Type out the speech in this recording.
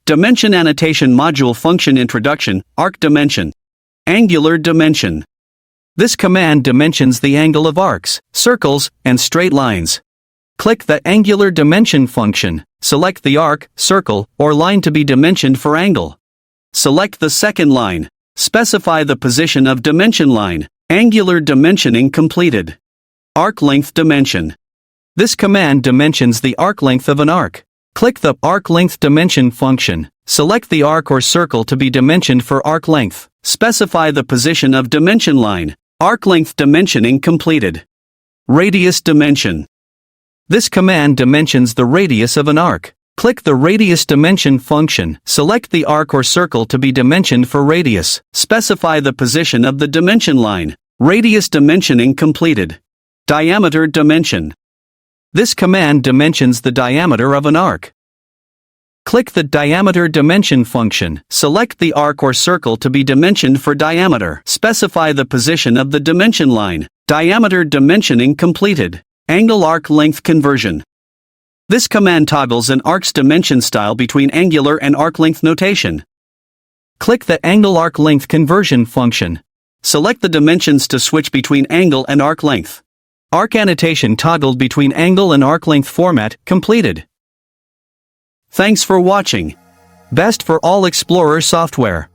Dimension Annotation Module Function Introduction, Arc Dimension. Angular Dimension. This command dimensions the angle of arcs, circles, and straight lines. Click the Angular Dimension function, select the arc, circle, or line to be dimensioned for angle. Select the second line. Specify the position of dimension line. Angular dimensioning completed. Arc length dimension. This command dimensions the arc length of an arc. Click the Arc Length Dimension function, select the arc or circle to be dimensioned for arc length, specify the position of dimension line. Arc length dimensioning completed. Radius dimension. This command dimensions the radius of an arc. Click the Radius Dimension function, select the arc or circle to be dimensioned for radius, specify the position of the dimension line. Radius dimensioning completed. Diameter dimension. This command dimensions the diameter of an arc. Click the Diameter Dimension function, select the arc or circle to be dimensioned for diameter, specify the position of the dimension line. Diameter dimensioning completed. Angle arc length conversion. This command toggles an arc's dimension style between angular and arc length notation. Click the Angle arc length conversion function. Select the dimensions to switch between angle and arc length. Arc annotation toggled between angle and arc length format completed. Thanks for watching. Best for all Explorer software.